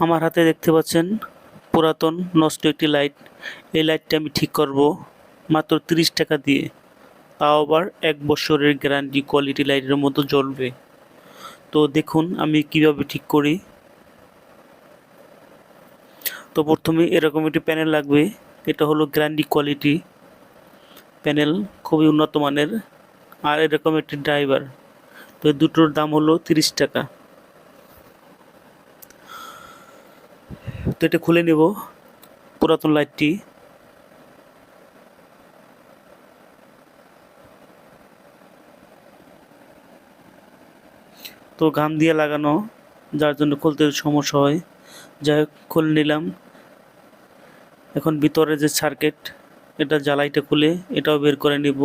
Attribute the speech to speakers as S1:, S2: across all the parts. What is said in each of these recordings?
S1: আমার হাতে দেখতে পাচ্ছেন পুরাতন নষ্ট একটি লাইট। এই লাইটটা আমি ঠিক করব মাত্র 30 টাকা দিয়ে, তাও আবার 1 বছরের গ্যারান্টি কোয়ালিটি লাইটের মতো জ্বলবে। তো দেখুন আমি কিভাবে ঠিক করি। তো প্রথমে এরকম একটি প্যানেল লাগবে, এটা হলো গ্যারান্টি কোয়ালিটি প্যানেল, খুবই উন্নত মানের। আর এরকম একটি ড্রাইভার, তো এই দুটোর দাম হলো 30 টাকা। তো এটা খুলে নেব পুরাতন লাইটটি। তো ঘাম দিয়ে লাগানো, যার জন্য খুলতে সমস্যা হয়। যাই হোক খুলে নিলাম। এখন ভিতরে যে সার্কিট, এটা জ্বালাইটা খুলে এটাও বের করে নিব।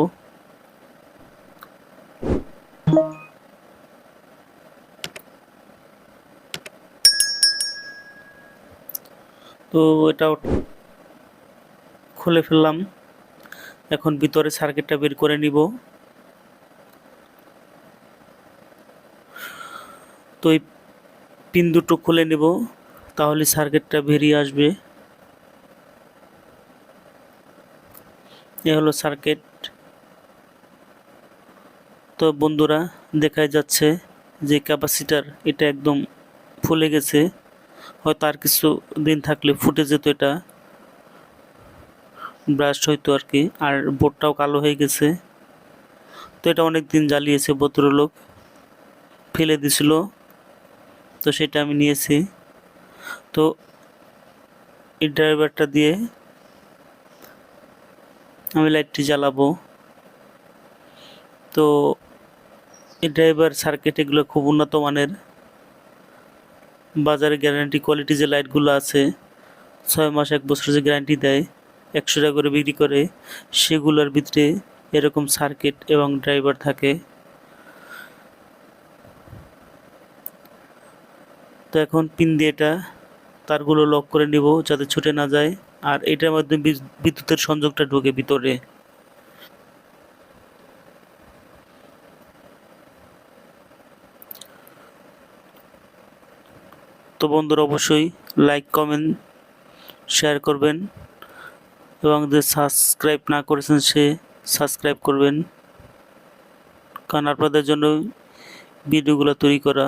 S1: তো এটাও খুলে ফেললাম। এখন ভিতরে সার্কিটটা বের করে নিব। তো এই পিন দুটো খুলে নেব, তাহলে সার্কিটটা বেরিয়ে আসবে। এ হলো সার্কিট। তো বন্ধুরা, দেখা যাচ্ছে যে ক্যাপাসিটার এটা একদম ফুলে গেছে, হয়তো আর কিছু দিন থাকলে ফুটে যেত, এটা ব্রাস্ট হইতো আর কি। আর বোর্ডটাও কালো হয়ে গেছে। তো এটা অনেক দিন জ্বালিয়েছে ভদ্রলোক, ফেলে দিছিল, তো সেটা আমি নিয়েছি। তো এই ড্রাইভারটা দিয়ে আমি লাইটটি জ্বালাবো। তো এই ড্রাইভার সার্কিট এগুলো খুব উন্নত মানের। বাজারে গ্যারান্টি কোয়ালিটি যে লাইটগুলো আছে, 6 মাস 1 বছর যে গ্যারান্টি দেয়, 100 টাকা করে বিক্রি করে, সেগুলোর ভিতরে এরকম সার্কিট এবং ড্রাইভার থাকে। তো এখন পিন দিয়ে এটা তারগুলো লক করে নিব যাতে ছুটে না যায়। আর এটার মাধ্যমে বিদ্যুতের সংযোগটা ঢোকে ভিতরে। তো বন্ধুরা, অবশ্যই লাইক কমেন্ট শেয়ার করবেন, এবং যে সাবস্ক্রাইব না করেছেন সে সাবস্ক্রাইব করবেন, কারণ আপনাদের জন্য ভিডিওগুলো তৈরি করা।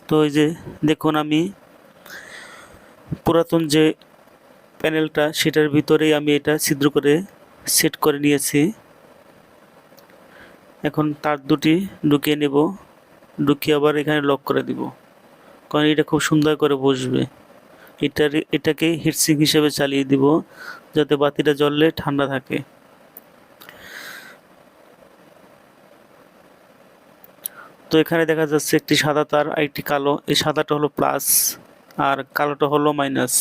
S1: তো এই যে দেখুন, আমি পুরাতন যে প্যানেলটা সেটার ভিতরেই আমি এটা ছিদ্র করে সেট করে নিয়েছি। এখন তার দুটি ঢুকিয়ে নেব, ঢুকিয়ে আবার এখানে লক করে দিব, কারণ এটা খুব সুন্দর করে বসবে। এটাকে হিটসিং হিসেবে চালিয়ে দিব, যাতে বাতিটা জ্বললে ঠান্ডা থাকে। তো এখানে দেখা যাচ্ছে একটি সাদা তার আর একটি কালো। এই সাদাটা হলো প্লাস আর কালোটা হলো মাইনাস।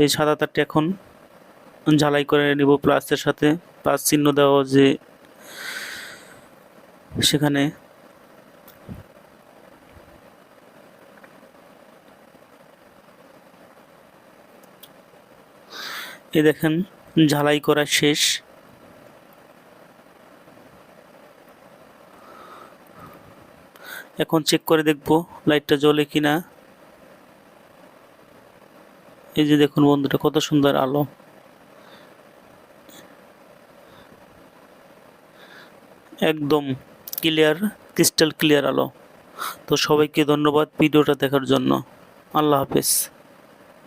S1: এই সাদা তারটি এখন ঝালাই করে নিব প্লাসের সাথে, প্লাস চিহ্ন দেওয়া যে সেখানে। এই দেখেন ঝালাই করা শেষ। এখন চেক করে দেখব লাইটটা জ্বলে কিনা। এই যে দেখুন বন্ধুরা, কত সুন্দর আলো, একদম ক্লিয়ার, ক্রিস্টাল ক্লিয়ার আলো। তো সবাইকে ধন্যবাদ ভিডিওটা দেখার জন্য। আল্লাহ হাফেজ।